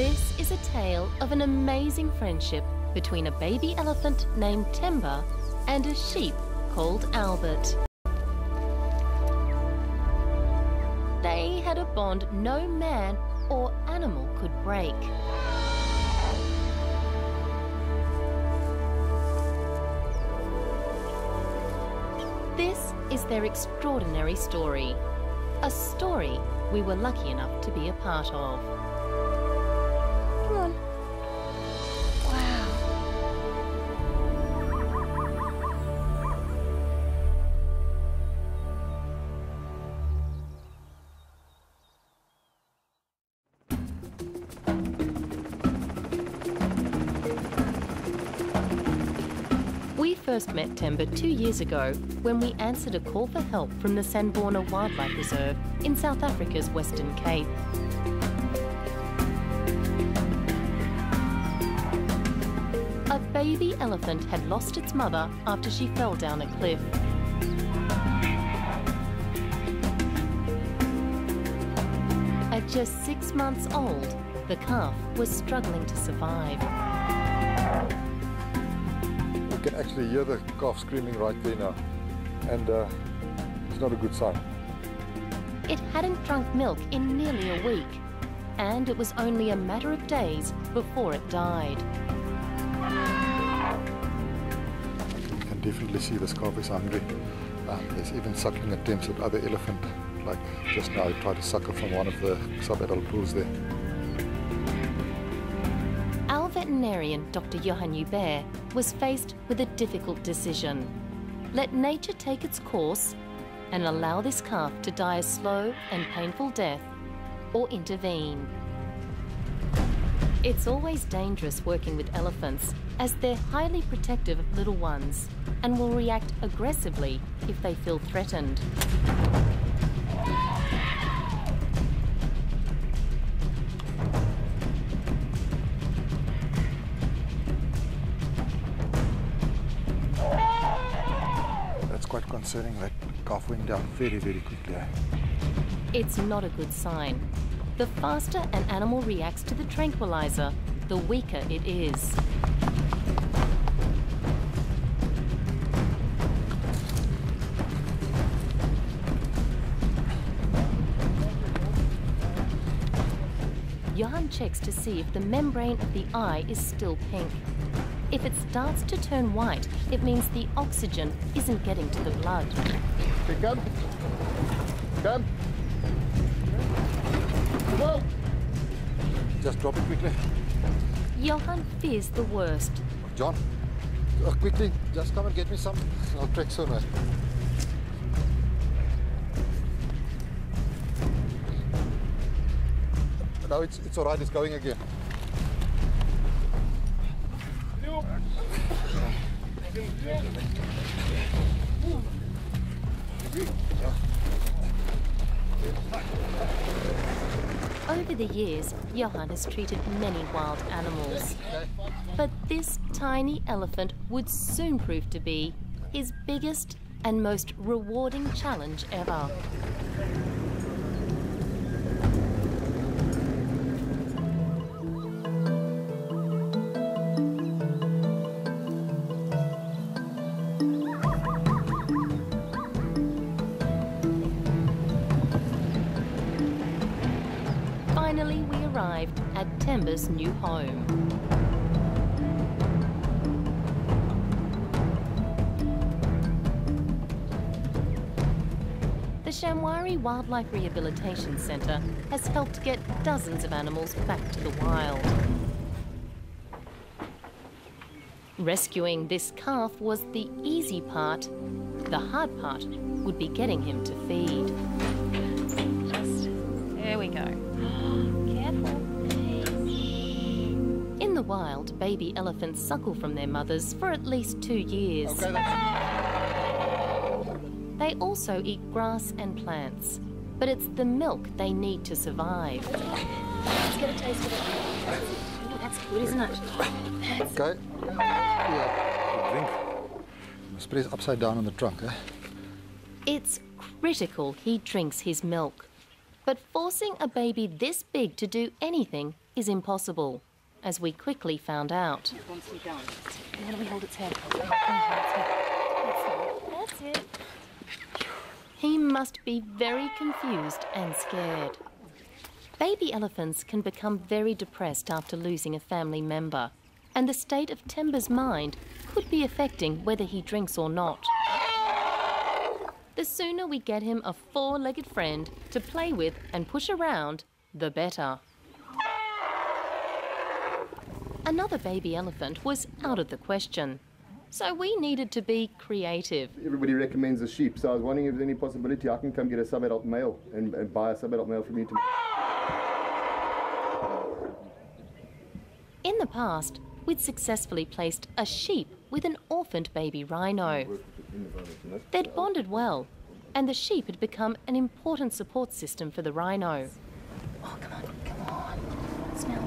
This is a tale of an amazing friendship between a baby elephant named Temba and a sheep called Albert. They had a bond no man or animal could break. This is their extraordinary story. A story we were lucky enough to be a part of. Come on. Wow. We first met Temba 2 years ago when we answered a call for help from the Sanborna Wildlife Reserve in South Africa's Western Cape. A baby elephant had lost its mother after she fell down a cliff. At just 6 months old, the calf was struggling to survive. You can actually hear the calf screaming right there now, and it's not a good sign. It hadn't drunk milk in nearly a week, and it was only a matter of days before it died. You can definitely see this calf is hungry. There's even suckling attempts at other elephant, like just now he tried to suckle from one of the sub-adult pools there. Our veterinarian, Dr. Johan Hubert, was faced with a difficult decision. Let nature take its course and allow this calf to die a slow and painful death, or intervene. It's always dangerous working with elephants, as they're highly protective of little ones and will react aggressively if they feel threatened. That's quite concerning. That calf went down very, very quickly. It's not a good sign. The faster an animal reacts to the tranquilizer, the weaker it is. Johan checks to see if the membrane of the eye is still pink. If it starts to turn white, it means the oxygen isn't getting to the blood. Okay, come. Come. Whoa. Just drop it quickly. Johan fears the worst. John, quickly, just come and get me some naltrexone. No, it's all right, it's going again. Over the years, Johan has treated many wild animals. But this tiny elephant would soon prove to be his biggest and most rewarding challenge ever. Finally, we arrived at Temba's new home. The Shamwari Wildlife Rehabilitation Centre has helped get dozens of animals back to the wild. Rescuing this calf was the easy part. The hard part would be getting him to feed. There we go. Careful. In the wild, baby elephants suckle from their mothers for at least 2 years. Okay, They also eat grass and plants, but it's the milk they need to survive. Let's get a taste of it. Oh, that's good, isn't it? Okay. Yeah. Drink. You must press upside down on the trunk, eh? It's critical he drinks his milk. But forcing a baby this big to do anything is impossible, as we quickly found out. It wants to be done. Why don't we hold its head? That's it. He must be very confused and scared. Baby elephants can become very depressed after losing a family member, and the state of Timber's mind could be affecting whether he drinks or not. The sooner we get him a four-legged friend to play with and push around, the better. Another baby elephant was out of the question, so we needed to be creative. Everybody recommends a sheep, so I was wondering if there's any possibility I can come get a sub-adult male and buy a sub-adult male for me to... In the past, we'd successfully placed a sheep with an orphaned baby rhino. They'd bonded well, and the sheep had become an important support system for the rhino. Oh, come on. Smell.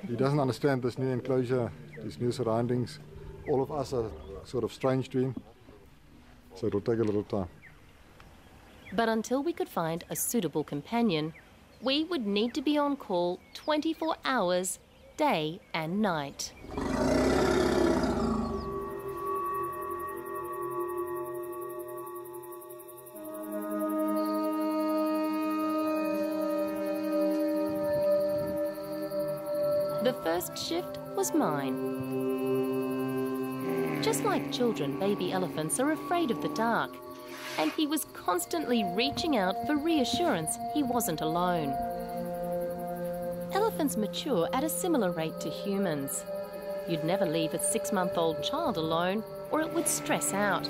He doesn't understand this new enclosure, these new surroundings. All of us are sort of strange to him, so it'll take a little time. But until we could find a suitable companion, we would need to be on call 24 hours, day and night. The first shift was mine. Just like children, baby elephants are afraid of the dark, and he was constantly reaching out for reassurance he wasn't alone. Elephants mature at a similar rate to humans. You'd never leave a 6-month-old child alone, or it would stress out.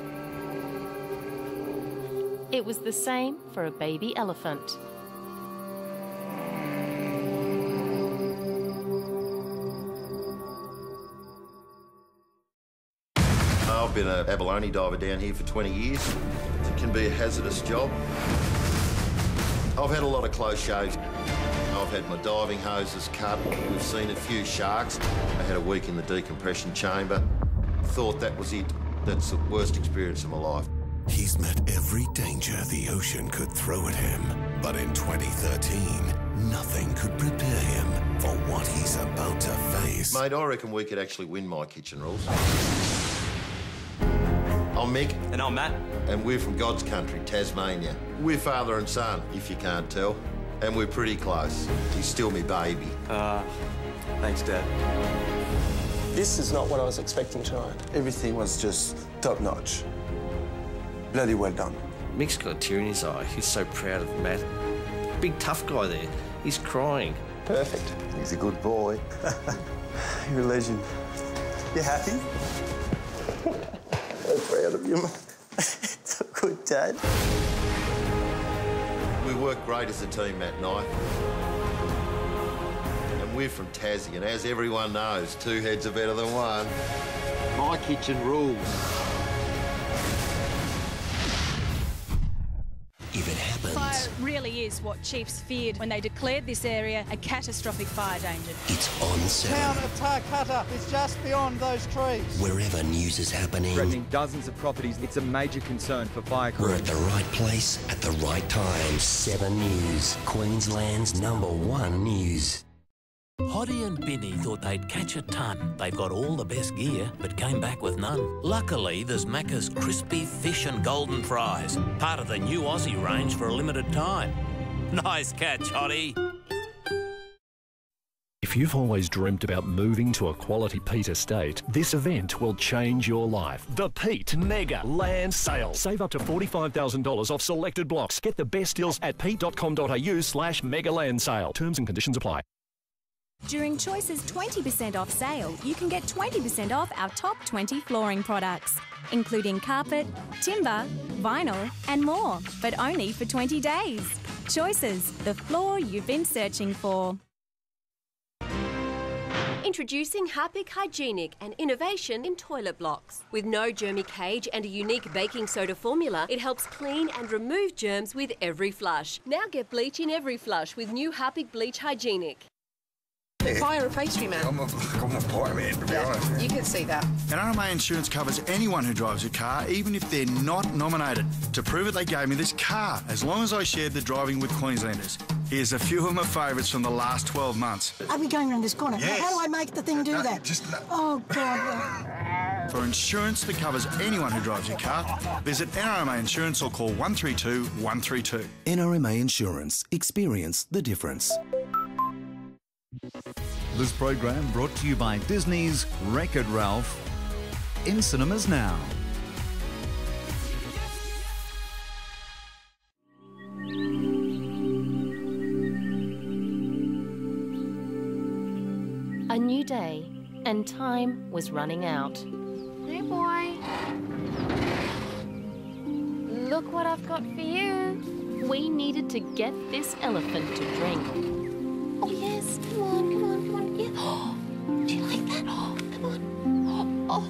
It was the same for a baby elephant. I've been an abalone diver down here for 20 years. It can be a hazardous job. I've had a lot of close shaves. I've had my diving hoses cut. We've seen a few sharks. I had a week in the decompression chamber. Thought that was it. That's the worst experience of my life. He's met every danger the ocean could throw at him. But in 2013, nothing could prepare him for what he's about to face. Mate, I reckon we could actually win my kitchen rules. I'm Mick. And I'm Matt. And we're from God's country, Tasmania. We're father and son, if you can't tell. And we're pretty close. He's still me baby. Thanks, Dad. This is not what I was expecting tonight. Everything was just top-notch. Bloody well done. Mick's got a tear in his eye. He's so proud of Matt. Big tough guy there. He's crying. Perfect. He's a good boy. You're a legend. You happy? So proud of you, mate. So good, Dad. We work great as a team, Matt and I. And we're from Tassie, and as everyone knows, two heads are better than one. My kitchen rules. If it happens, Fire really is what chiefs feared when they declared this area a catastrophic fire danger. it's on 7. Town of Tarcutta is just beyond those trees. Wherever news is happening, Threatening dozens of properties, it's a major concern for fire crews. we're at the right place at the right time. 7 News, Queensland's #1 news. Hoddy and Binny thought they'd catch a ton. They've got all the best gear, but came back with none. Luckily, there's Macca's crispy fish and golden fries, part of the new Aussie range for a limited time. Nice catch, Hoddy. If you've always dreamt about moving to a quality peat estate, this event will change your life. The Peat Mega Land Sale. Save up to $45,000 off selected blocks. Get the best deals at peat.com.au/mega land sale. Terms and conditions apply. During Choice's 20% off sale, you can get 20% off our top 20 flooring products, including carpet, timber, vinyl and more, but only for 20 days. Choices, the floor you've been searching for. Introducing Harpic Hygienic, an innovation in toilet blocks. With no germy cage and a unique baking soda formula, it helps clean and remove germs with every flush. Now get bleach in every flush with new Harpic Bleach Hygienic. Pie or a pastry man? I'm a pie man, to be honest. You can see that. And RMA Insurance covers anyone who drives a car, even if they're not nominated. To prove it, they gave me this car, as long as I shared the driving with Queenslanders. Here's a few of my favourites from the last 12 months. Are we going around this corner? Yes. How do I make the thing do that? Oh, God. For insurance that covers anyone who drives your car, visit NRMA Insurance or call 132 132. NRMA Insurance. Experience the difference. This program brought to you by Disney's Wreck-It Ralph, in cinemas now. A new day, and time was running out. Hey, boy. Look what I've got for you. We needed to get this elephant to drink. Oh, yes. Come on, come on, come on. Yeah. Oh, do you like that? Oh, come on. Oh,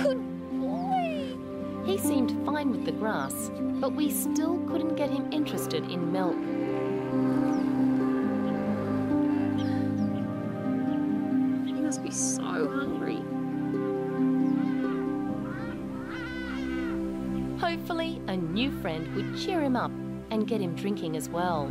good boy. He seemed fine with the grass, but we still couldn't get him interested in milk. He must be so hungry. Hopefully, a new friend would cheer him up and get him drinking as well.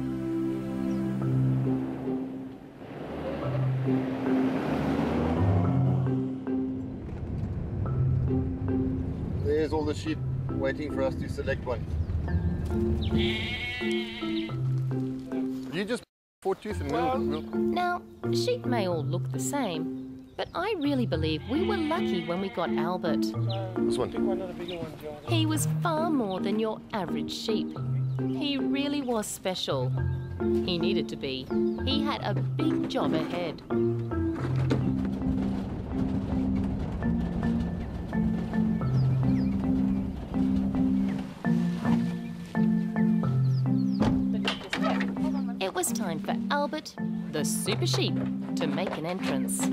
There's all the sheep waiting for us to select one. You just 4 tooth and milk. Now, sheep may all look the same, but I really believe we were lucky when we got Albert. This one. He was far more than your average sheep. He really was special. He needed to be. He had a big job ahead. It was time for Albert, the super sheep, to make an entrance.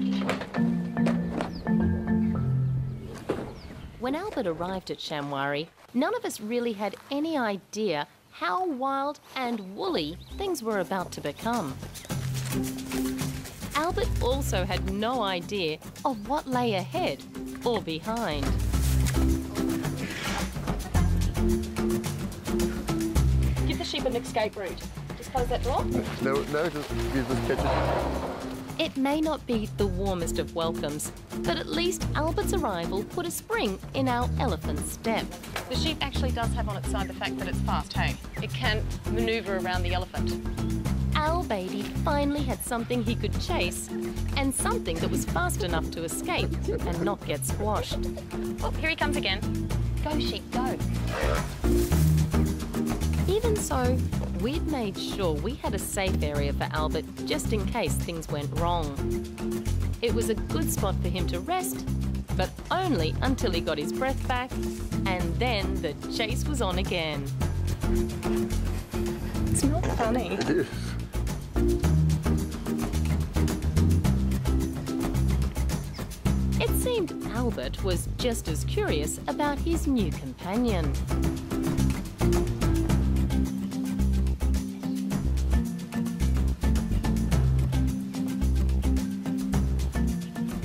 When Albert arrived at Shamwari, none of us really had any idea how wild and woolly things were about to become. Albert also had no idea of what lay ahead or behind. Give the sheep an escape route. Just close that door. No, just catch it. It may not be the warmest of welcomes, but at least Albert's arrival put a spring in our elephant's step. The sheep actually does have on its side the fact that it's fast, hey? It can manoeuvre around the elephant. Our baby finally had something he could chase and something that was fast enough to escape and not get squashed. Oh, here he comes again. Go, sheep, go. Even so, we'd made sure we had a safe area for Albert just in case things went wrong. It was a good spot for him to rest, but only until he got his breath back, and then the chase was on again. It's not funny. It is. It seemed Albert was just as curious about his new companion.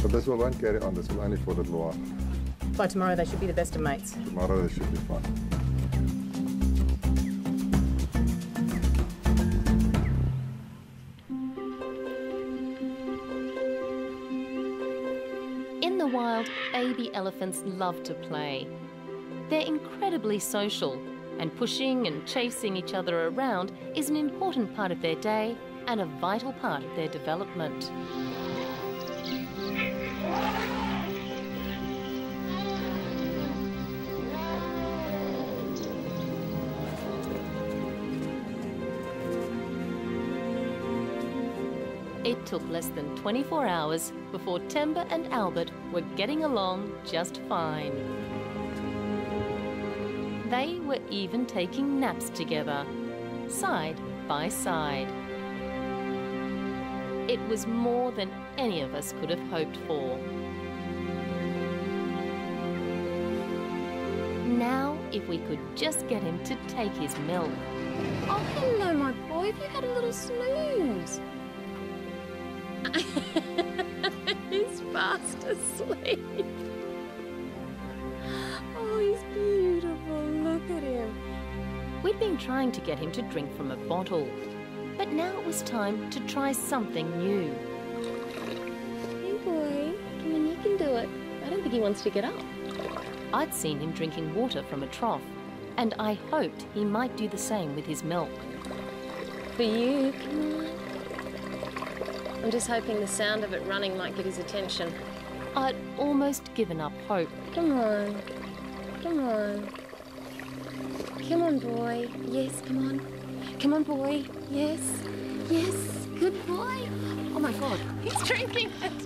But this one won't carry on, this will only for the little while. By tomorrow, they should be the best of mates. Tomorrow they should be fine. In the wild, baby elephants love to play. They're incredibly social, and pushing and chasing each other around is an important part of their day and a vital part of their development. It took less than 24 hours before Temba and Albert were getting along just fine. They were even taking naps together, side by side. It was more than any of us could have hoped for. Now, if we could just get him to take his milk. Oh, hello, my boy. Have you had a little snooze? He's fast asleep. Oh, he's beautiful. Look at him. We'd been trying to get him to drink from a bottle, but now it was time to try something new. Hey, boy. Come on, you can do it. I don't think he wants to get up. I'd seen him drinking water from a trough, and I hoped he might do the same with his milk. For you, come on. I'm just hoping the sound of it running might get his attention. I'd almost given up hope. Come on. Come on. Come on, boy. Yes, come on. Come on, boy. Yes. Yes. Good boy. Oh, my God. He's drinking it.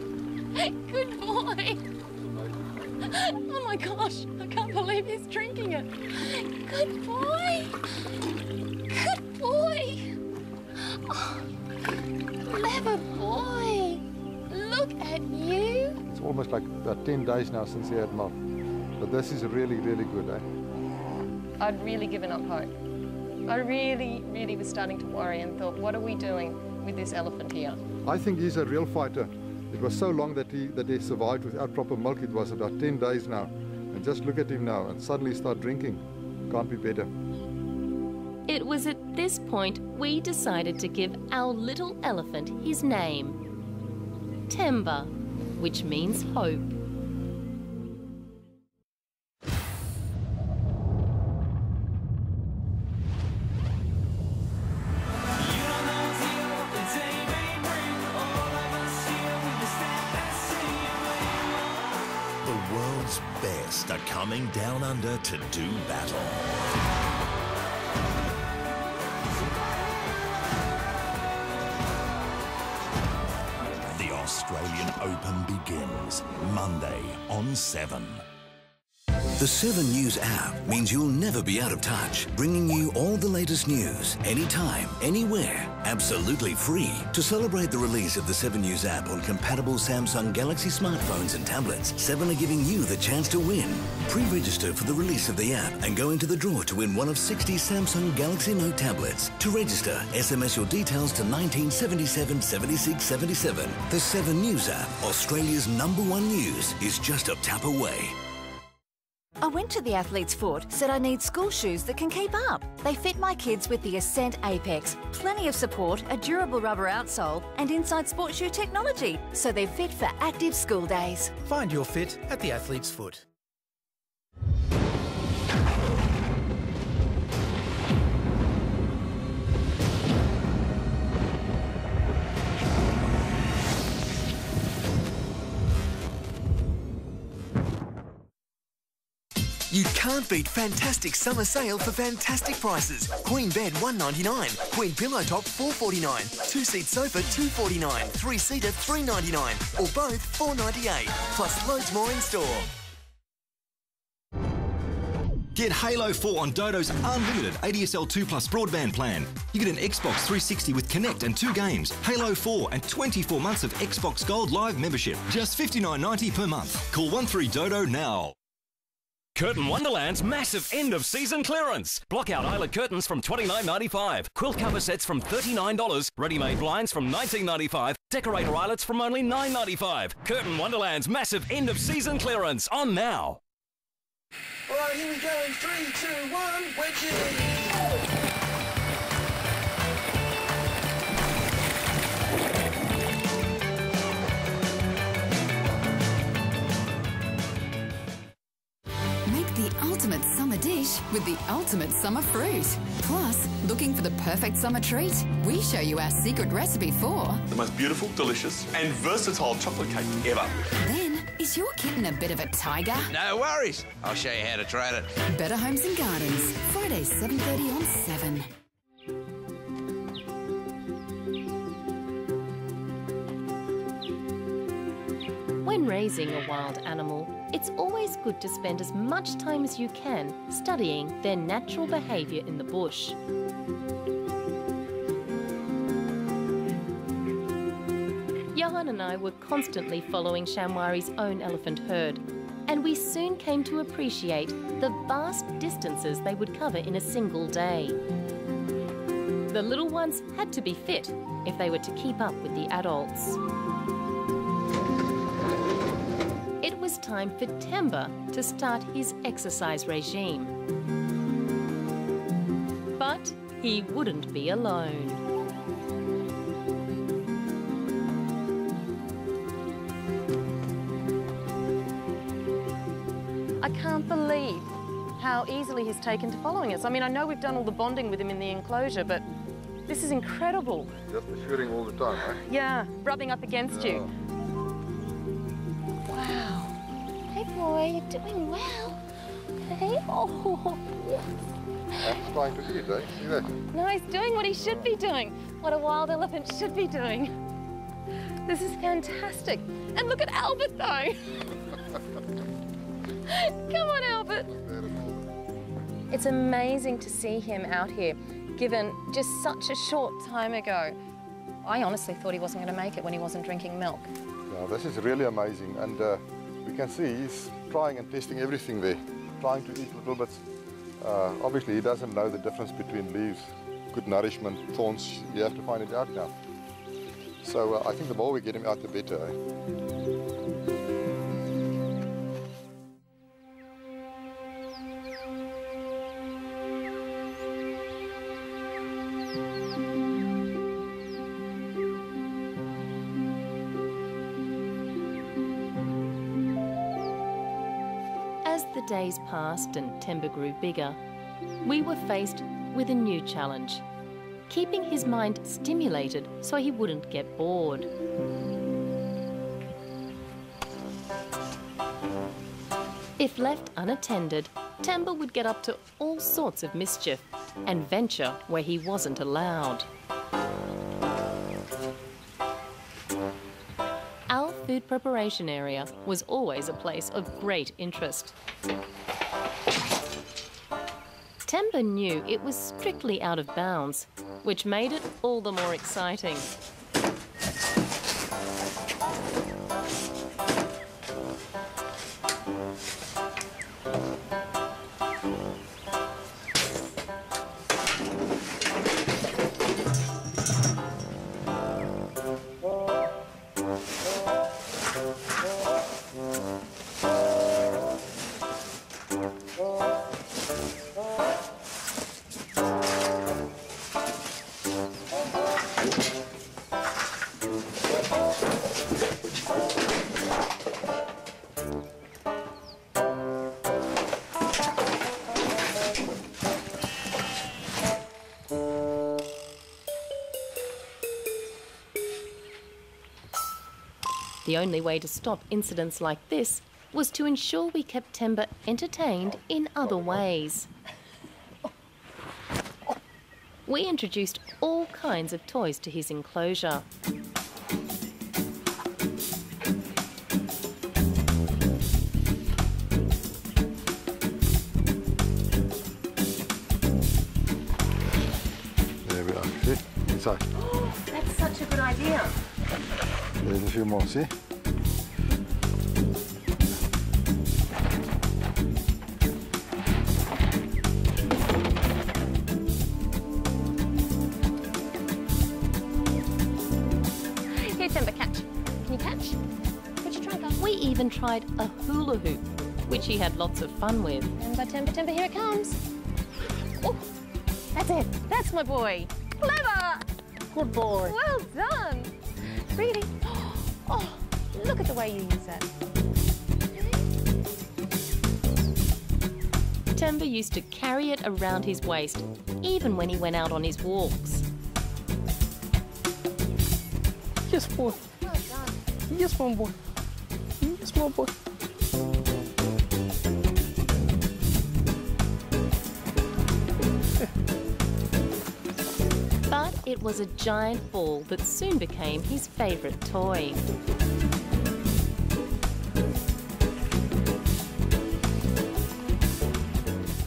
Good boy. Oh, my gosh. I can't believe he's drinking it. Good boy. Good boy. Oh, clever boy. Look at you. It's almost like about 10 days now since he had milk. But this is really, really good, eh? I'd really given up hope. I really was starting to worry and thought, what are we doing with this elephant here? I think he's a real fighter. It was so long that he survived without proper milk. It was about 10 days now. And just look at him now and suddenly start drinking. Can't be better. It was at this point we decided to give our little elephant his name. Temba, which means hope. The world's best are coming down under to do battle. The Australian Open begins Monday on 7. The 7 News app means you'll never be out of touch, bringing you all the latest news, anytime, anywhere, absolutely free. To celebrate the release of the 7 News app on compatible Samsung Galaxy smartphones and tablets, 7 are giving you the chance to win. Pre-register for the release of the app and go into the draw to win one of 60 Samsung Galaxy Note tablets. To register, SMS your details to 1977 76 77. The 7 News app, Australia's #1 news, is just a tap away. I went to the Athlete's Foot, said I need school shoes that can keep up. They fit my kids with the Ascent Apex. Plenty of support, a durable rubber outsole and inside sports shoe technology, so they're fit for active school days. Find your fit at the Athlete's Foot. You can't beat fantastic summer sale for fantastic prices. Queen bed $1.99, queen pillow top $4.49, 2-seat sofa $2.49, 3-seater $3.99, or both $4.98. Plus loads more in store. Get Halo 4 on Dodo's unlimited ADSL 2 Plus broadband plan. You get an Xbox 360 with Kinect and 2 games, Halo 4 and 24 months of Xbox Gold Live membership. Just $59.90 per month. Call 13Dodo now. Curtain Wonderland's massive end-of-season clearance. Block-out eyelet curtains from $29.95. Quilt cover sets from $39. Ready-made blinds from $19.95. Decorator eyelets from only $9.95. Curtain Wonderland's massive end-of-season clearance. On now. All right, here we go. 3, 2, 1, wedgie! The ultimate summer dish with the ultimate summer fruit. Plus, looking for the perfect summer treat? We show you our secret recipe for the most beautiful, delicious and versatile chocolate cake ever. Then, is your kitten a bit of a tiger? No worries. I'll show you how to train it. Better Homes and Gardens, Fridays 7:30 on 7. When raising a wild animal, it's always good to spend as much time as you can studying their natural behaviour in the bush. Johan and I were constantly following Shamwari's own elephant herd, and we soon came to appreciate the vast distances they would cover in a single day. The little ones had to be fit if they were to keep up with the adults. It was time for Temba to start his exercise regime. But he wouldn't be alone. I can't believe how easily he's taken to following us. I mean, I know we've done all the bonding with him in the enclosure, but this is incredible. Just assuring all the time, eh? Yeah, rubbing up against you. Wow. Hey, boy, you're doing well. Hey, oh, yes. That's trying to eat, eh? See that? No, he's doing what he should be doing. What a wild elephant should be doing. This is fantastic. And look at Albert, though. Come on, Albert. It's amazing to see him out here, given just such a short time ago. I honestly thought he wasn't going to make it when he wasn't drinking milk. Yeah, this is really amazing, and we can see he's trying and testing everything there, trying to eat little bits. Obviously, he doesn't know the difference between leaves, good nourishment, thorns. You have to find it out now. So I think the more we get him out, the better. Eh? As the days passed and Temba grew bigger, we were faced with a new challenge, keeping his mind stimulated so he wouldn't get bored. If left unattended, Temba would get up to all sorts of mischief and venture where he wasn't allowed. Our food preparation area was always a place of great interest. Temba knew it was strictly out of bounds, which made it all the more exciting. The only way to stop incidents like this was to ensure we kept Temba entertained in other ways. We introduced all kinds of toys to his enclosure. There we are. See? Inside. Oh, that's such a good idea. There's a few more, see? Here, Temba, catch. Can you catch? Put your trunk up. We even tried a hula hoop, which he had lots of fun with. Temba, here it comes. Oh, that's it. That's my boy. Clever. Good boy. Well done. Really? Oh, look at the way you use that. Temba used to carry it around his waist, even when he went out on his walks. Yes, boy. Well done. Yes, my boy. Yes, my boy. But it was a giant ball that soon became his favourite toy.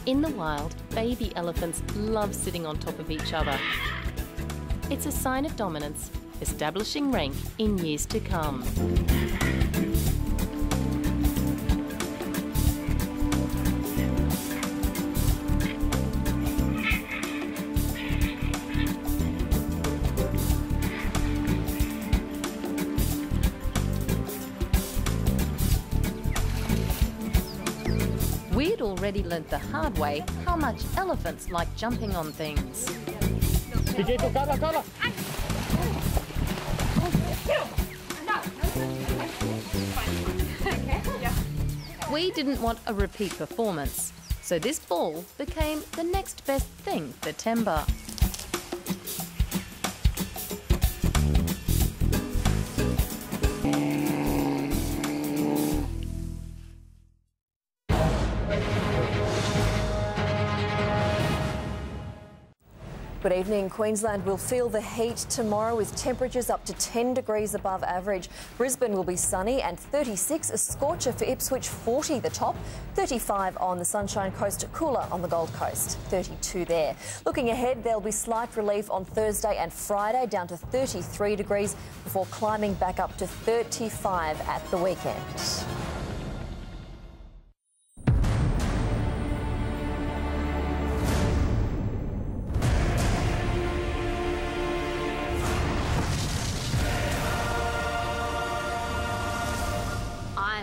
In the wild, baby elephants love sitting on top of each other. It's a sign of dominance, establishing rank in years to come. already learnt the hard way how much elephants like jumping on things. We didn't want a repeat performance, so this fall became the next best thing for Temba. Good evening. Queensland will feel the heat tomorrow with temperatures up to 10 degrees above average. Brisbane will be sunny and 36, a scorcher for Ipswich, 40 the top, 35 on the Sunshine Coast, cooler on the Gold Coast, 32 there. Looking ahead, there'll be slight relief on Thursday and Friday, down to 33 degrees before climbing back up to 35 at the weekend.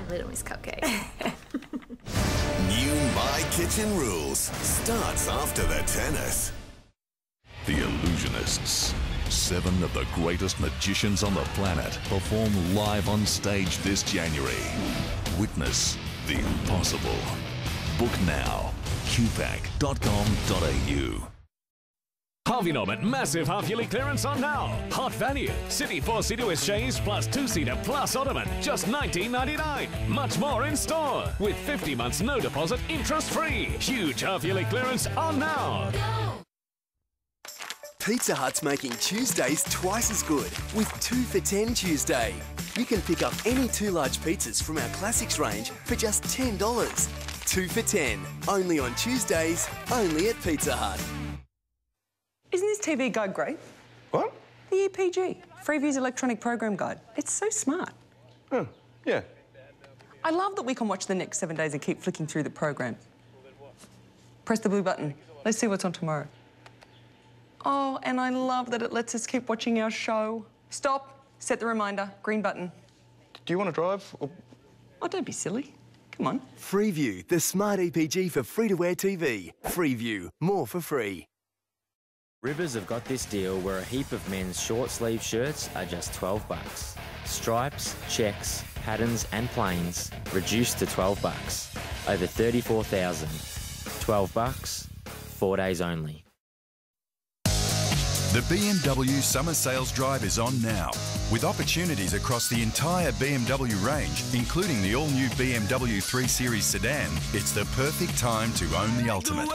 Little Miss Cupcake. New My Kitchen Rules starts after the tennis. The Illusionists. 7 of the greatest magicians on the planet perform live on stage this January. Witness the impossible. Book now. qpack.com.au. Harvey Norman massive half-yearly clearance on now. Hot value. City 4-seater with chaise plus 2-seater plus ottoman. Just $19.99. Much more in store. With 50 months no deposit, interest-free. Huge half-yearly clearance on now. Pizza Hut's making Tuesdays twice as good with 2 for $10 Tuesday. You can pick up any 2 large pizzas from our classics range for just $10. 2 for $10. Only on Tuesdays, only at Pizza Hut. Isn't this TV guide great? What? The EPG, Freeview's electronic program guide. It's so smart. Oh, yeah. I love that we can watch the next 7 days and keep flicking through the program. Press the blue button. Let's see what's on tomorrow. Oh, and I love that it lets us keep watching our show. Stop. Set the reminder. Green button. Do you want to drive? Or... Oh, don't be silly. Come on. Freeview, the smart EPG for free-to-air TV. Freeview, more for free. Rivers have got this deal where a heap of men's short-sleeve shirts are just $12. Stripes, checks, patterns and plains reduced to $12. Over 34,000. $12, 4 days only. The BMW Summer Sales Drive is on now, with opportunities across the entire BMW range, including the all-new BMW 3 Series sedan. It's the perfect time to own the ultimate.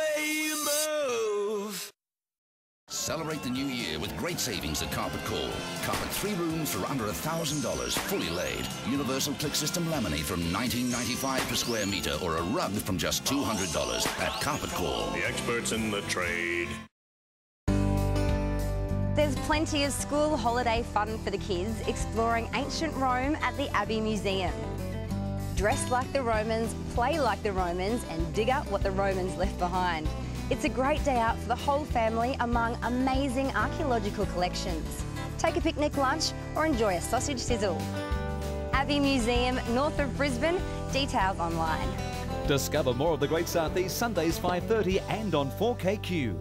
Celebrate the new year with great savings at Carpet Call. Carpet 3 rooms for under $1,000, fully laid. Universal click system laminate from $19.95 per square metre, or a rug from just $200 at Carpet Call. The experts in the trade. There's plenty of school holiday fun for the kids exploring ancient Rome at the Abbey Museum. Dress like the Romans, play like the Romans, and dig up what the Romans left behind. It's a great day out for the whole family among amazing archaeological collections. Take a picnic lunch or enjoy a sausage sizzle. Abbey Museum, north of Brisbane. Details online. Discover more of the Great Southeast Sundays 5:30 and on 4KQ.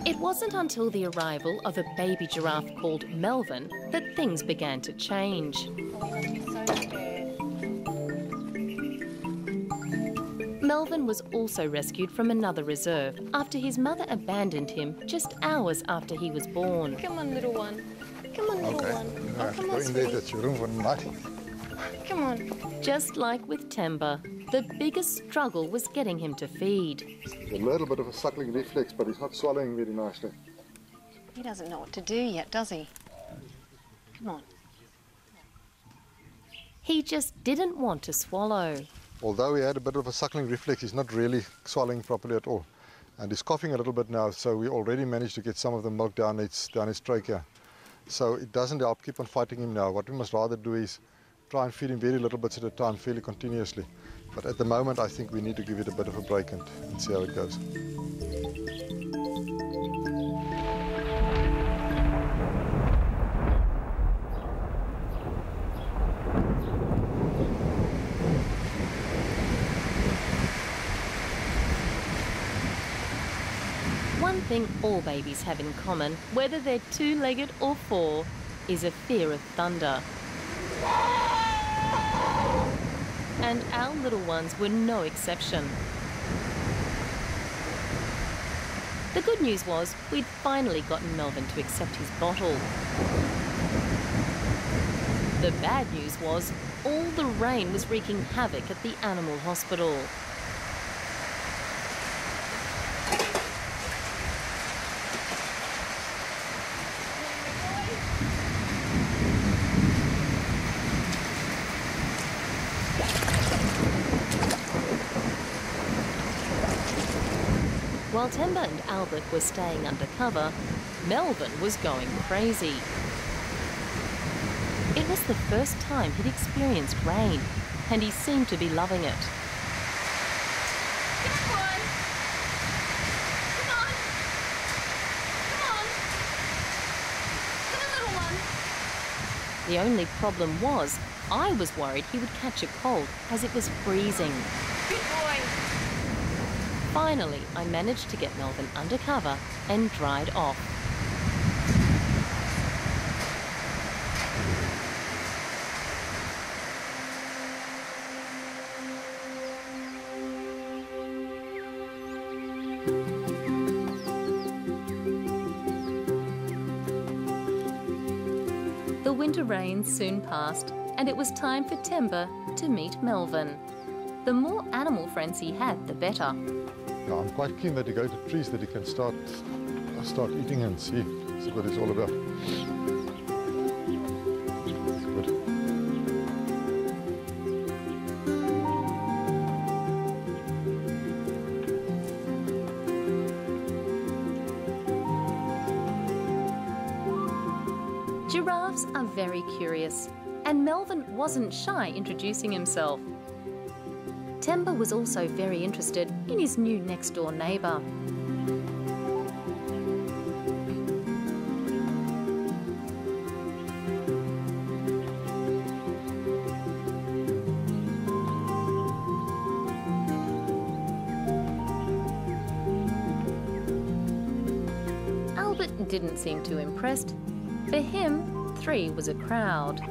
It wasn't until the arrival of a baby giraffe called Melvin that things began to change. Melvin was also rescued from another reserve after his mother abandoned him just hours after he was born. Come on, little one. Come on, little one. Oh, come on, Go in there, that's your room for the night. Come on. Just like with Temba, the biggest struggle was getting him to feed. There's a little bit of a suckling reflex, but he's not swallowing very nicely. He doesn't know what to do yet, does he? Come on. He just didn't want to swallow. Although he had a bit of a suckling reflex, he's not really swallowing properly at all. And he's coughing a little bit now, so we already managed to get some of the milk down his trachea. So it doesn't help keep on fighting him now. What we must rather do is try and feed him very little bits at a time, fairly continuously. But at the moment, I think we need to give it a bit of a break and see how it goes. one thing all babies have in common, whether they're two-legged or four, is a fear of thunder. And our little ones were no exception. The good news was we'd finally gotten Melvin to accept his bottle. The bad news was all the rain was wreaking havoc at the animal hospital. While Temba and Albert were staying undercover, Melvin was going crazy. It was the first time he'd experienced rain, and he seemed to be loving it. Come on. Come on. Come on. Come on, little one. The only problem was, I was worried he would catch a cold as it was freezing. Good boy. Finally, I managed to get Melvin under cover and dried off. The winter rains soon passed, and it was time for Temba to meet Melvin. The more animal friends he had, the better. Yeah, I'm quite keen that you go to trees that you can start eating and see what it's all about. That's good. Giraffes are very curious, and Melvin wasn't shy introducing himself. Temba was also very interested in his new next-door neighbour. Albert didn't seem too impressed. For him, 3 was a crowd.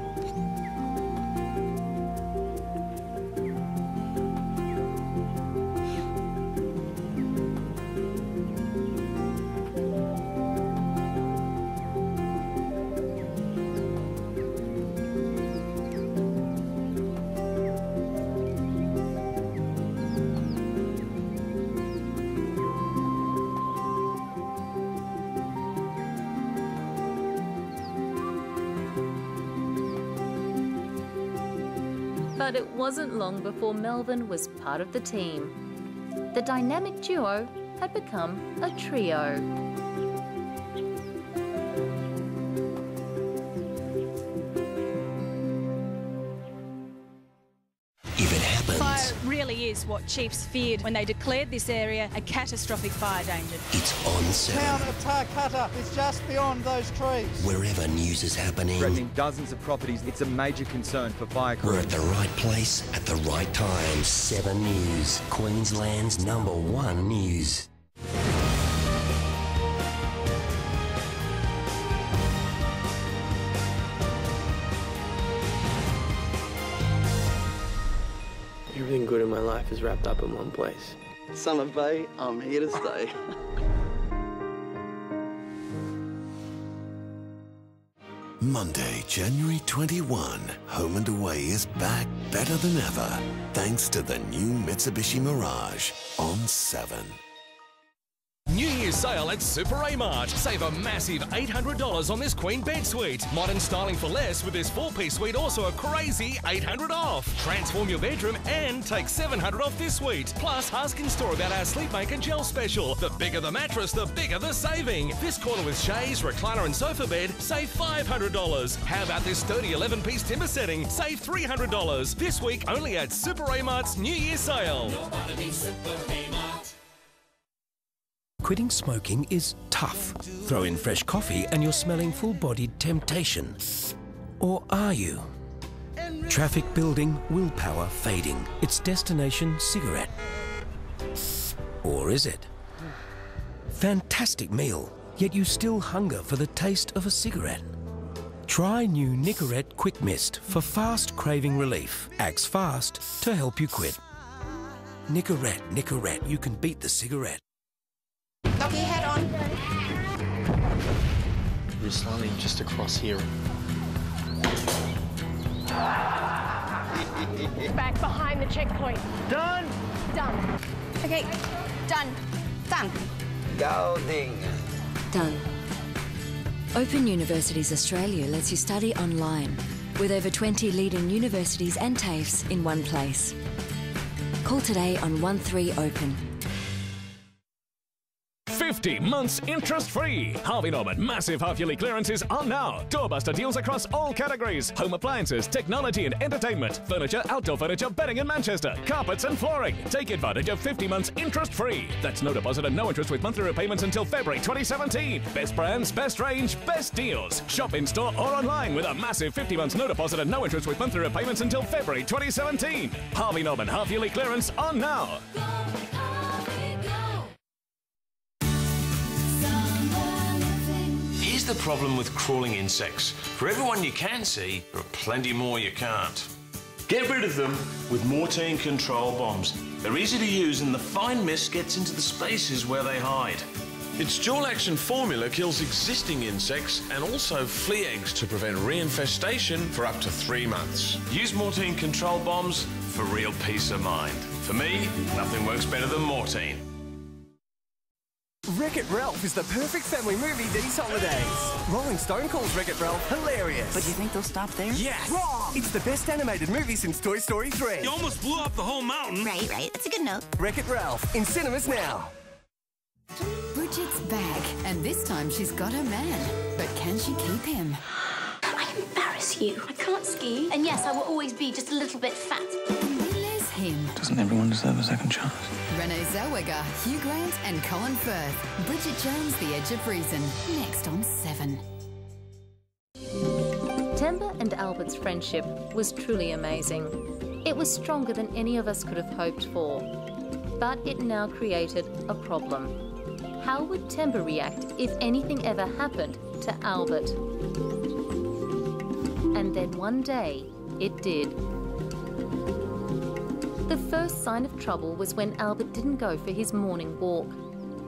But it wasn't long before Melvin was part of the team. The dynamic duo had become a trio. If it happens, Fire really is what chiefs feared when they declared this area a catastrophic fire danger. it's on 7. Town of Tarcutta is just beyond those trees. Wherever news is happening, Threatening dozens of properties, it's a major concern for fire crews. we're at the right place at the right time. 7 News, Queensland's #1 news. Everything good in my life is wrapped up in one place. Summer Bay, I'm here to stay. Monday, January 21. Home and Away is back better than ever, thanks to the new Mitsubishi Mirage on 7. New Year's sale at Super A-Mart. Save a massive $800 on this queen bed suite. Modern styling for less with this 4-piece suite, also a crazy $800 off. Transform your bedroom and take $700 off this suite. Plus, ask in store about our Sleepmaker Gel special. The bigger the mattress, the bigger the saving. This corner with chaise, recliner and sofa bed, save $500. How about this sturdy 11-piece timber setting? Save $300. This week only at Super A-Mart's New Year sale. Quitting smoking is tough. Throw in fresh coffee and you're smelling full-bodied temptation. Or are you? Traffic building, willpower fading. It's destination cigarette. Or is it? Fantastic meal, yet you still hunger for the taste of a cigarette. Try new Nicorette Quick Mist for fast craving relief. Acts fast to help you quit. Nicorette, you can beat the cigarette. Got your head on. You're slowly just across here. Back behind the checkpoint. Done? Done. Okay, done. Done. Golding. Done. Open Universities Australia lets you study online with over 20 leading universities and TAFEs in one place. Call today on 13Open. 50 months interest-free. Harvey Norman massive half-yearly clearances are now. Doorbuster deals across all categories. Home appliances, technology and entertainment, furniture, outdoor furniture, bedding in Manchester, carpets and flooring. Take advantage of 50 months interest-free. That's no deposit and no interest with monthly repayments until February 2017. Best brands, best range, best deals. Shop in-store or online with a massive 50 months no deposit and no interest with monthly repayments until February 2017. Harvey Norman half-yearly clearance on now. Here's the problem with crawling insects. For everyone you can see, there are plenty more you can't. Get rid of them with Mortein control bombs. They're easy to use and the fine mist gets into the spaces where they hide. Its dual-action formula kills existing insects and also flea eggs to prevent reinfestation for up to 3 months. Use Mortein control bombs for real peace of mind. For me, nothing works better than Mortein. Wreck-It Ralph is the perfect family movie these holidays. Rolling Stone calls Wreck-It Ralph hilarious. But you think they'll stop there? Yes! Wrong! It's the best animated movie since Toy Story 3. You almost blew up the whole mountain. Right. That's a good note. Wreck-It Ralph, in cinemas now. Bridget's back, and this time she's got her man. But can she keep him? I embarrass you. I can't ski. And yes, I will always be just a little bit fat. There's him. Doesn't everyone deserve a second chance? Renee Zellweger, Hugh Grant and Colin Firth. Bridget Jones, The Edge of Reason. Next on 7. Temba and Albert's friendship was truly amazing. It was stronger than any of us could have hoped for. But it now created a problem. How would Temba react if anything ever happened to Albert? And then one day, it did. The first sign of trouble was when Albert didn't go for his morning walk.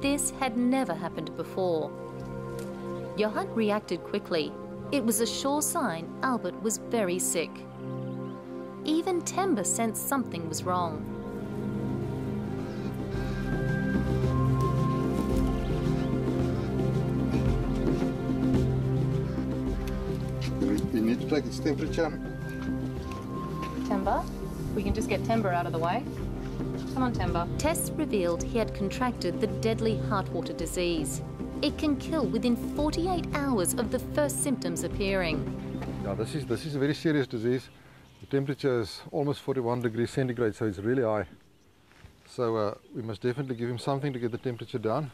This had never happened before. Johan reacted quickly. It was a sure sign Albert was very sick. Even Temba sensed something was wrong. We need to take its temperature. Temba? We can just get Temba out of the way. Come on, Temba. Tests revealed he had contracted the deadly heartwater disease. It can kill within 48 hours of the first symptoms appearing. Yeah, this is a very serious disease. The temperature is almost 41 degrees centigrade, so it's really high. So we must definitely give him something to get the temperature down.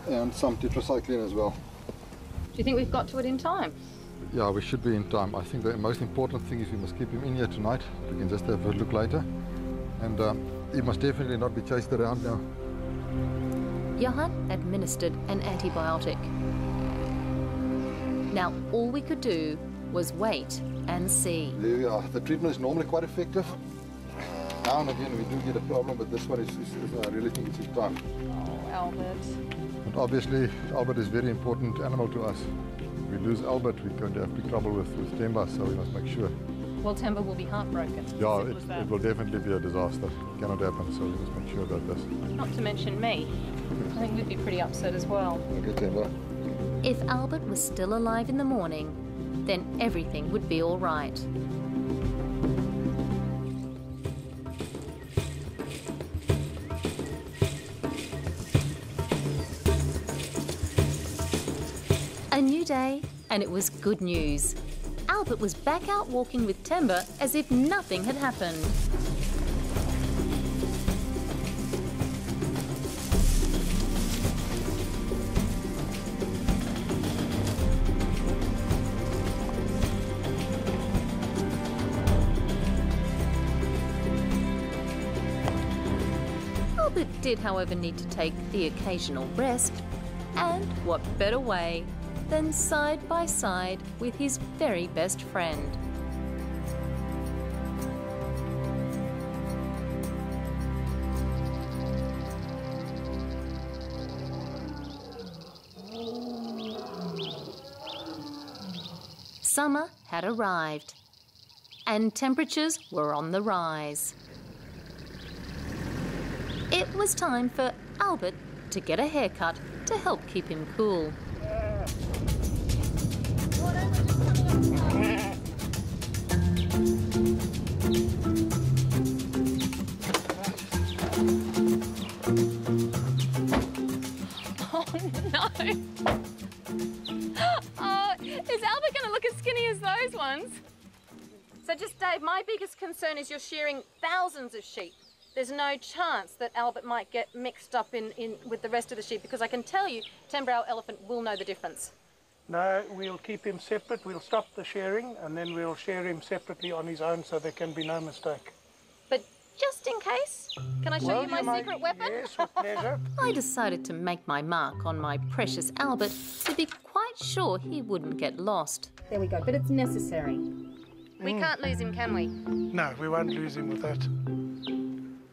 And some tetracycline as well. Do you think we've got to it in time? Yeah, we should be in time. I think the most important thing is we must keep him in here tonight. We can just have a look later. And he must definitely not be chased around now. Johan administered an antibiotic. Now all we could do was wait and see. There we are. The treatment is normally quite effective. Now and again we do get a problem, but this one is I really think it's in time. Oh, Albert. But obviously, Albert is a very important animal to us. If we lose Albert, we're going to have big trouble with Temba, so we must make sure. Well, Temba will be heartbroken. Yeah, it will definitely be a disaster. It cannot happen, so we must make sure about this. Not to mention me. I think we'd be pretty upset as well. Okay, Temba. If Albert was still alive in the morning, then everything would be all right. A new day, and it was good news. Albert was back out walking with Temba as if nothing had happened. Albert did, however, need to take the occasional rest, and what better way than side by side with his very best friend. Summer had arrived, and temperatures were on the rise. It was time for Albert to get a haircut to help keep him cool. Oh, no. Oh, is Albert going to look as skinny as those ones? So just, Dave, my biggest concern is you're shearing thousands of sheep. There's no chance that Albert might get mixed up in with the rest of the sheep, because I can tell you, Timber elephant will know the difference. No, we'll keep him separate. We'll stop the shearing and then we'll shear him separately on his own so there can be no mistake. But just in case, can I show you my secret weapon? Yes, with pleasure. I decided to make my mark on my precious Albert to be quite sure he wouldn't get lost. There we go, but it's necessary. We can't lose him, can we? No, we won't lose him with that.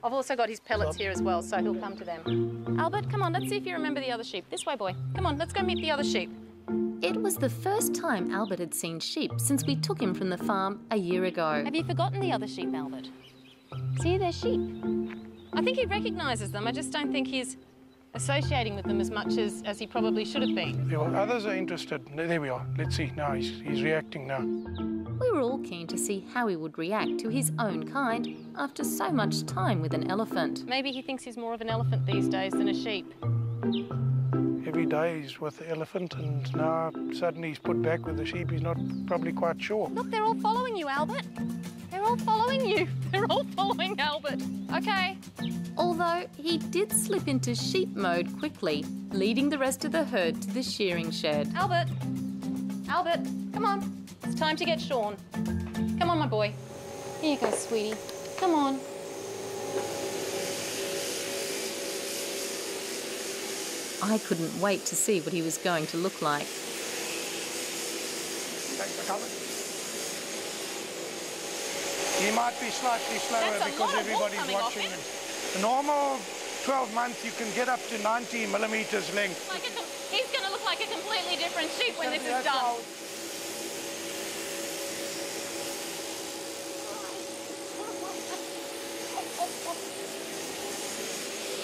I've also got his pellets here as well, so he'll come to them. Albert, come on, let's see if you remember the other sheep. This way, boy. Come on, let's go meet the other sheep. It was the first time Albert had seen sheep since we took him from the farm a year ago. Have you forgotten the other sheep, Albert? See, they're sheep. I think he recognises them. I just don't think he's associating with them as much as he probably should have been. Yeah, well, others are interested. There we are. Let's see. Now he's reacting now. We were all keen to see how he would react to his own kind after so much time with an elephant. Maybe he thinks he's more of an elephant these days than a sheep. Every day he's with the elephant and now suddenly he's put back with the sheep. He's not probably quite sure. Look, they're all following you, Albert. They're all following you. They're all following Albert. Okay. Although he did slip into sheep mode quickly, leading the rest of the herd to the shearing shed. Albert. Albert, come on. It's time to get shorn. Come on, my boy. Here you go, sweetie. Come on. I couldn't wait to see what he was going to look like. Thanks for coming. He might be slightly slower because everybody's watching him. The normal 12 months you can get up to 90 millimetres length. He's going to look like a completely different sheep when this is done.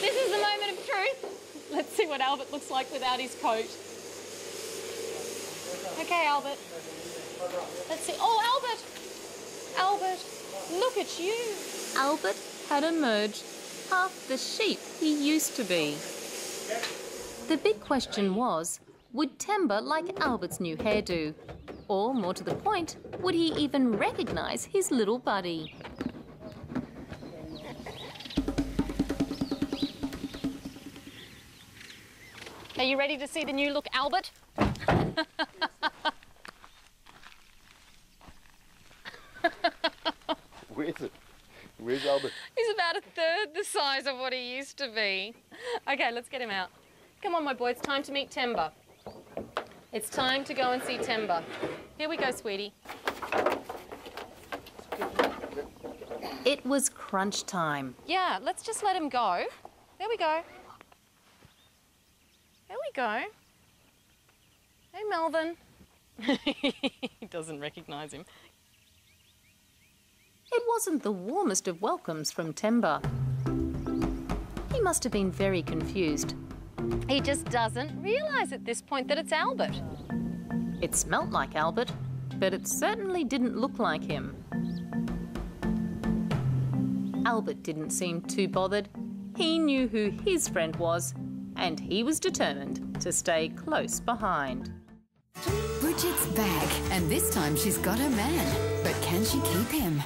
This is the moment of truth. Let's see what Albert looks like without his coat. Okay, Albert. Let's see. Oh, Albert! Albert, look at you. Albert had emerged half the sheep he used to be. The big question was, would Temba like Albert's new hairdo? Or, more to the point, would he even recognise his little buddy? Are you ready to see the new look, Albert? Where is it? Where's Albert? He's about a third the size of what he used to be. Okay, let's get him out. Come on, my boy, it's time to meet Temba. It's time to go and see Temba. Here we go, sweetie. It was crunch time. Yeah, let's just let him go. There we go. There we go. Hey, Melvin. He doesn't recognise him. It wasn't the warmest of welcomes from Temba. He must have been very confused. He just doesn't realise at this point that it's Albert. It smelt like Albert, but it certainly didn't look like him. Albert didn't seem too bothered. He knew who his friend was, and he was determined to stay close behind. Bridget's back, and this time she's got her man. But can she keep him?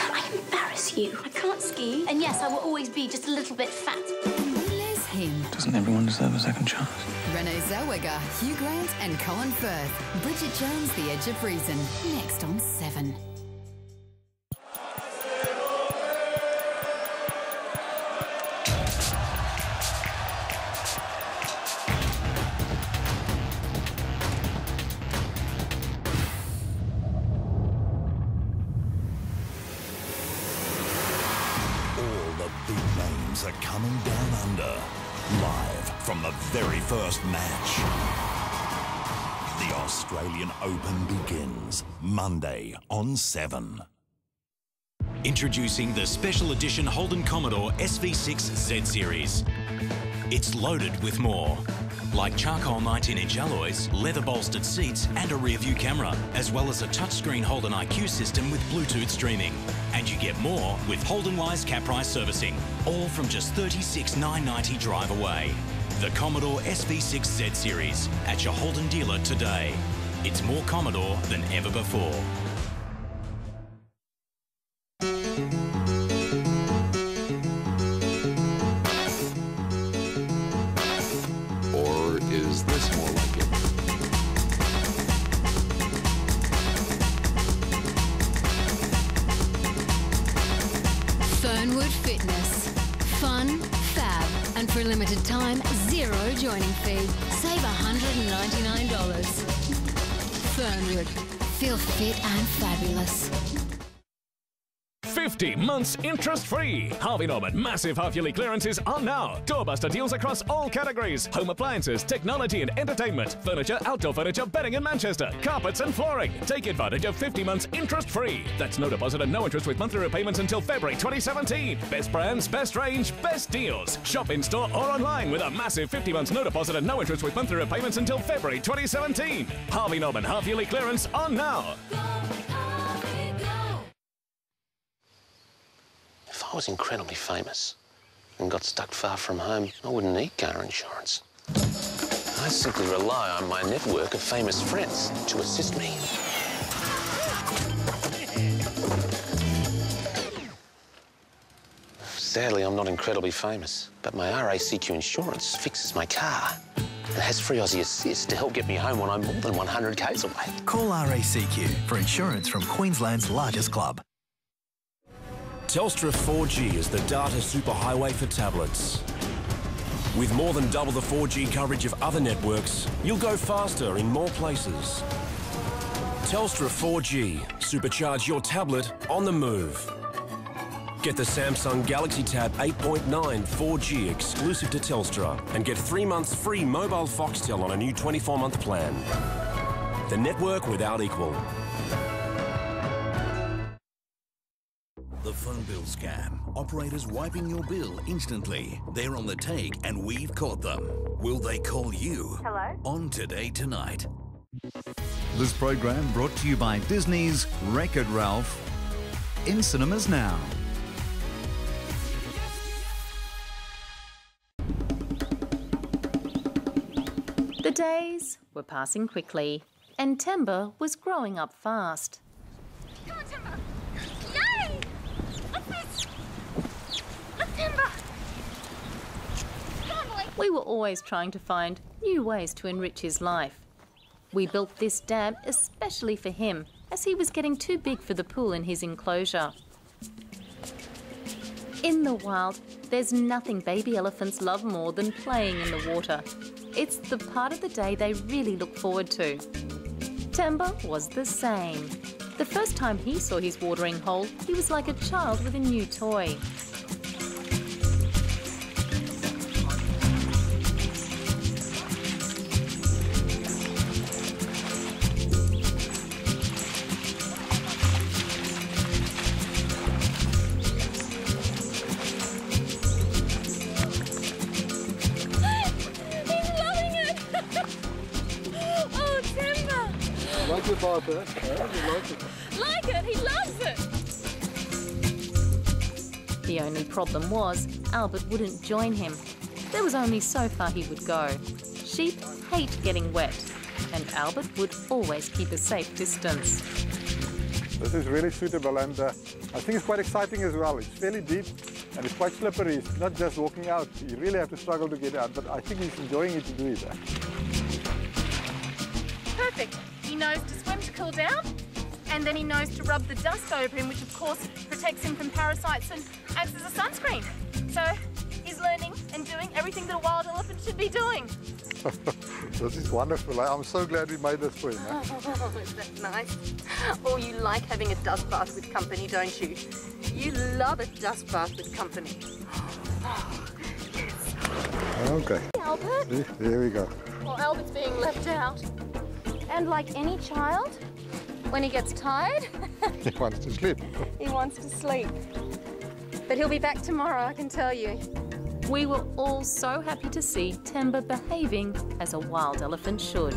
I embarrass you. I can't ski. And yes, I will always be just a little bit fat. And where's him? Doesn't everyone deserve a second chance? Renee Zellweger, Hugh Grant and Colin Firth. Bridget Jones, The Edge of Reason. Next on 7. Stars are coming down under, live from the very first match. The Australian Open begins Monday on 7. Introducing the special edition Holden Commodore SV6 Z Series. It's loaded with more, like charcoal 19-inch alloys, leather-bolstered seats and a rear-view camera, as well as a touchscreen Holden IQ system with Bluetooth streaming. And you get more with Holden Wise cap price servicing, all from just $36,990 drive away. The Commodore SV6 Z Series at your Holden dealer today. It's more Commodore than ever before. Or is this more like it? Fernwood Fitness. Fun, fab, and for a limited time, zero joining fee. Save $199. Fernwood. Feel fit and fabulous. 50 months interest-free. Harvey Norman massive half-yearly clearances are now. Doorbuster deals across all categories. Home appliances, technology and entertainment, furniture, outdoor furniture, bedding in Manchester, carpets and flooring. Take advantage of 50 months interest-free. That's no deposit and no interest with monthly repayments until February 2017. Best brands, best range, best deals. Shop in-store or online with a massive 50 months no deposit and no interest with monthly repayments until February 2017. Harvey Norman half-yearly clearance on now. If I was incredibly famous and got stuck far from home, I wouldn't need car insurance. I simply rely on my network of famous friends to assist me. Sadly, I'm not incredibly famous, but my RACQ insurance fixes my car and has free Aussie Assist to help get me home when I'm more than 100 k's away. Call RACQ for insurance from Queensland's largest club. Telstra 4G is the data superhighway for tablets. With more than double the 4G coverage of other networks, you'll go faster in more places. Telstra 4G, supercharge your tablet on the move. Get the Samsung Galaxy Tab 8.9 4G exclusive to Telstra and get 3 months free mobile Foxtel on a new 24-month plan. The network without equal. The phone bill scam. Operators wiping your bill instantly. They're on the take and we've caught them. Will they call you? Hello? On Today Tonight. This program brought to you by Disney's Wreck-It Ralph. In cinemas now. The days were passing quickly, and Timber was growing up fast. Come on, Timber! Yay! Look this! Look, Timber! Come on, boy! We were always trying to find new ways to enrich his life. We built this dam especially for him, as he was getting too big for the pool in his enclosure. In the wild, there's nothing baby elephants love more than playing in the water. It's the part of the day they really look forward to. Timber was the same. The first time he saw his watering hole, he was like a child with a new toy. Like it, Martha? You like it? Like it? He loves it! The only problem was Albert wouldn't join him. There was only so far he would go. Sheep hate getting wet, and Albert would always keep a safe distance. This is really suitable, and I think it's quite exciting as well. It's fairly deep and it's quite slippery. It's not just walking out. You really have to struggle to get out, but I think he's enjoying it to do it. Perfect. He knows to swim to cool down, and then he knows to rub the dust over him, which of course protects him from parasites and acts as a sunscreen. So he's learning and doing everything that a wild elephant should be doing. This is wonderful. I'm so glad we made this for him. Oh, that's nice. Oh, you like having a dust bath with company, don't you? You love a dust bath with company. Okay. Albert? See, there we go. Well, Albert's being left out. And like any child, when he gets tired, He wants to sleep. he wants to sleep. But he'll be back tomorrow, I can tell you. We were all so happy to see Temba behaving as a wild elephant should.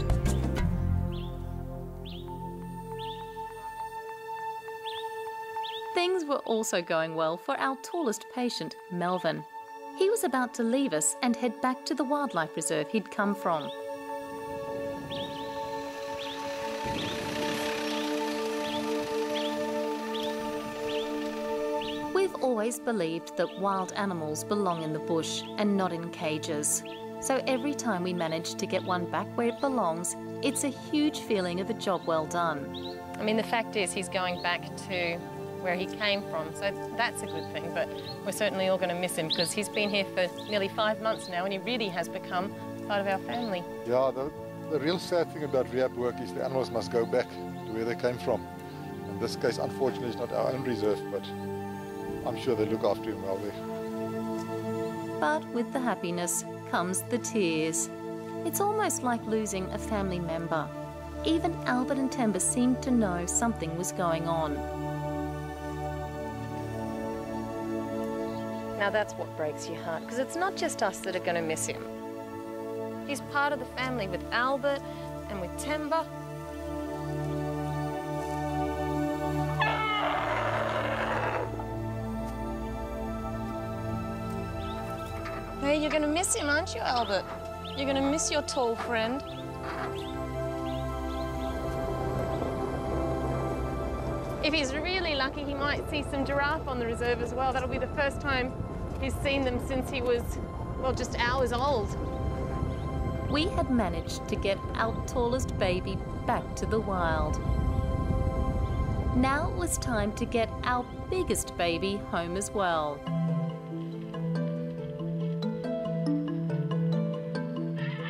Things were also going well for our tallest patient, Melvin. He was about to leave us and head back to the wildlife reserve he'd come from. We've always believed that wild animals belong in the bush and not in cages. So every time we manage to get one back where it belongs, it's a huge feeling of a job well done. I mean, the fact is he's going back to where he came from, so that's a good thing, but we're certainly all going to miss him because he's been here for nearly 5 months now and he really has become part of our family. Yeah, the real sad thing about rehab work is the animals must go back to where they came from. In this case, unfortunately, it's not our own reserve, but I'm sure they look after him well there. But with the happiness comes the tears. It's almost like losing a family member. Even Albert and Temba seemed to know something was going on. Now that's what breaks your heart, because it's not just us that are going to miss him. He's part of the family with Albert and with Temba. Hey, you're going to miss him, aren't you, Albert? You're going to miss your tall friend. If he's really lucky, he might see some giraffe on the reserve as well. That'll be the first time he's seen them since he was, well, just hours old. We had managed to get our tallest baby back to the wild. Now it was time to get our biggest baby home as well.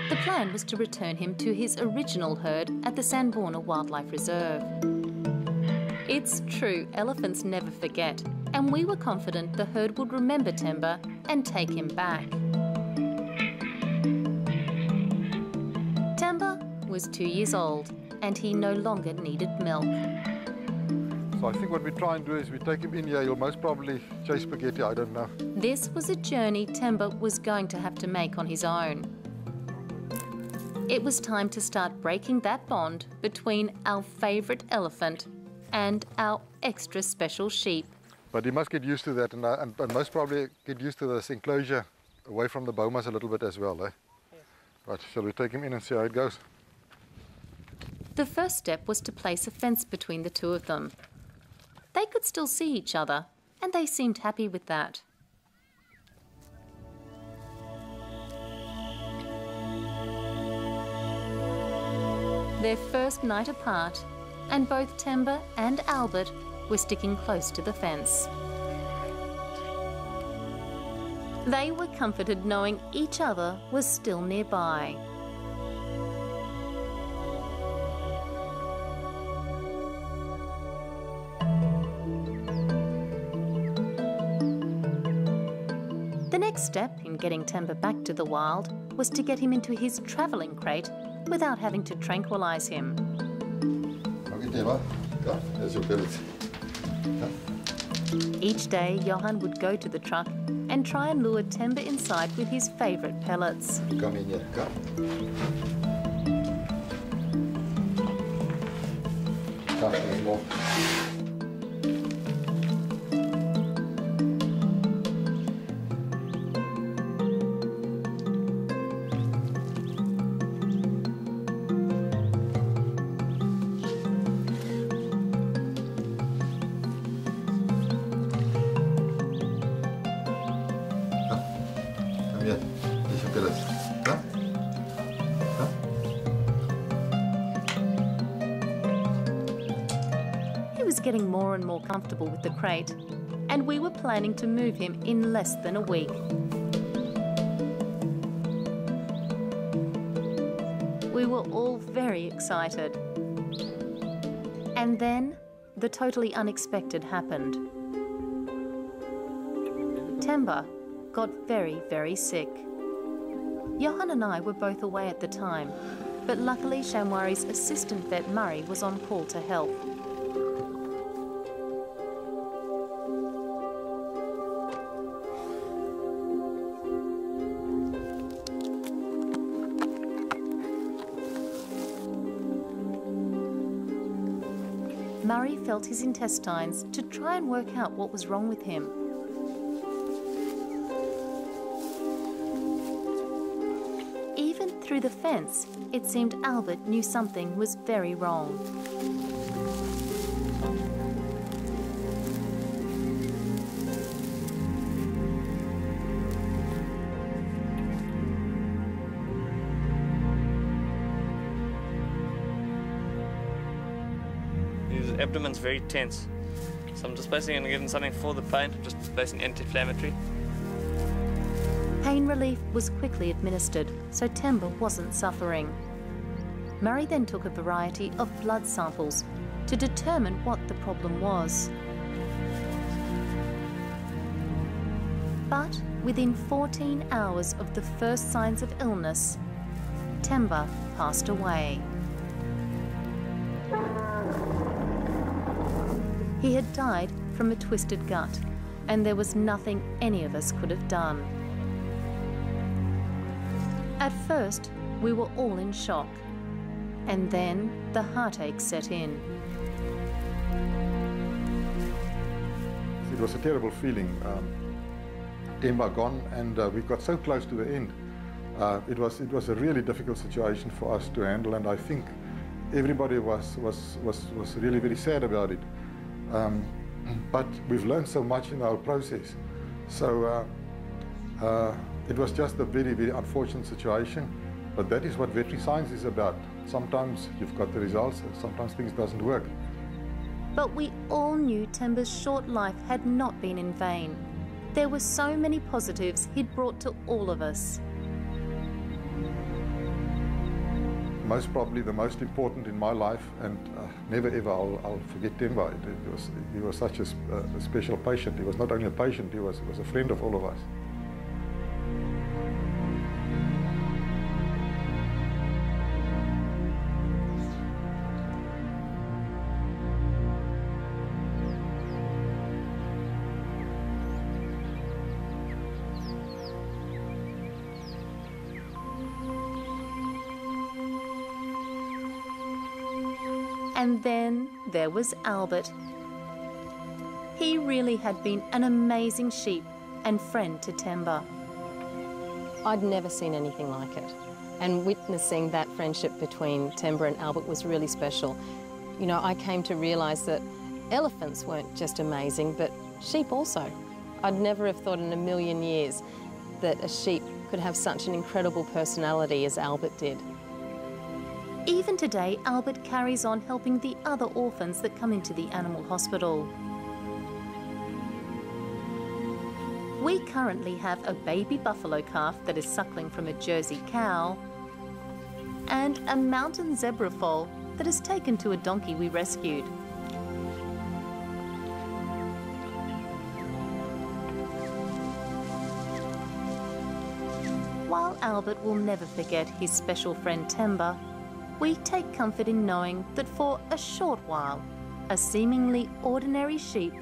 The plan was to return him to his original herd at the Sanborna Wildlife Reserve. It's true, elephants never forget, and we were confident the herd would remember Temba and take him back. Temba was 2 years old and he no longer needed milk. So I think what we try and do is we take him in here, he'll most probably chase spaghetti, I don't know. This was a journey Temba was going to have to make on his own. It was time to start breaking that bond between our favourite elephant and our extra special sheep. But he must get used to that and most probably get used to this enclosure away from the bomas a little bit as well. Yes. Right, shall we take him in and see how it goes? The first step was to place a fence between the two of them. They could still see each other and they seemed happy with that. Their first night apart, and both Temba and Albert were sticking close to the fence. They were comforted knowing each other was still nearby. The next step in getting Temba back to the wild was to get him into his travelling crate without having to tranquilise him. Each day, Johan would go to the truck and try and lure Temba inside with his favourite pellets. Come in here, come. Come more. Getting more and more comfortable with the crate, and we were planning to move him in less than a week. We were all very excited. And then the totally unexpected happened. Temba got very, very sick. Johan and I were both away at the time, but luckily Shamwari's assistant vet Murray was on call to help. Murray felt his intestines to try and work out what was wrong with him. Even through the fence, it seemed Albert knew something was very wrong. His abdomen's very tense. So I'm just basically going to give him something for the pain, just basically anti-inflammatory. Pain relief was quickly administered, so Temba wasn't suffering. Murray then took a variety of blood samples to determine what the problem was. But within 14 hours of the first signs of illness, Temba passed away. He had died from a twisted gut, and there was nothing any of us could have done. At first, we were all in shock, and then the heartache set in. It was a terrible feeling. Temba gone, and we got so close to the end. It was a really difficult situation for us to handle, and I think everybody was really very sad about it. But we've learned so much in our process. So it was just a very, very unfortunate situation, but that is what veterinary science is about. Sometimes you've got the results, and sometimes things doesn't work. But we all knew Temba's short life had not been in vain. There were so many positives he'd brought to all of us. Most probably the most important in my life, and never ever I'll forget Temba. He was such a special patient. He was not only a patient, he was a friend of all of us. And then there was Albert. He really had been an amazing sheep and friend to Temba. I'd never seen anything like it. And witnessing that friendship between Temba and Albert was really special. You know, I came to realise that elephants weren't just amazing, but sheep also. I'd never have thought in a million years that a sheep could have such an incredible personality as Albert did. Even today, Albert carries on helping the other orphans that come into the animal hospital. We currently have a baby buffalo calf that is suckling from a Jersey cow and a mountain zebra foal that is taken to a donkey we rescued. While Albert will never forget his special friend Temba, we take comfort in knowing that for a short while, a seemingly ordinary sheep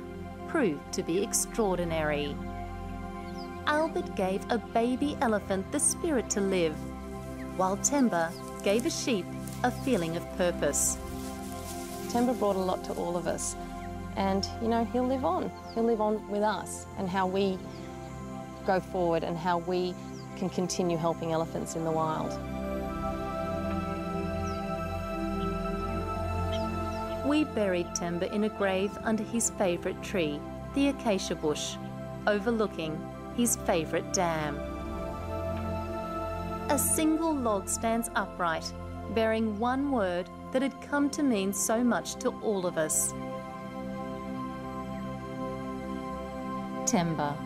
proved to be extraordinary. Albert gave a baby elephant the spirit to live, while Temba gave a sheep a feeling of purpose. Temba brought a lot to all of us, and you know, he'll live on. He'll live on with us and how we go forward and how we can continue helping elephants in the wild. We buried Temba in a grave under his favourite tree, the acacia bush, overlooking his favourite dam. A single log stands upright, bearing one word that had come to mean so much to all of us. Temba.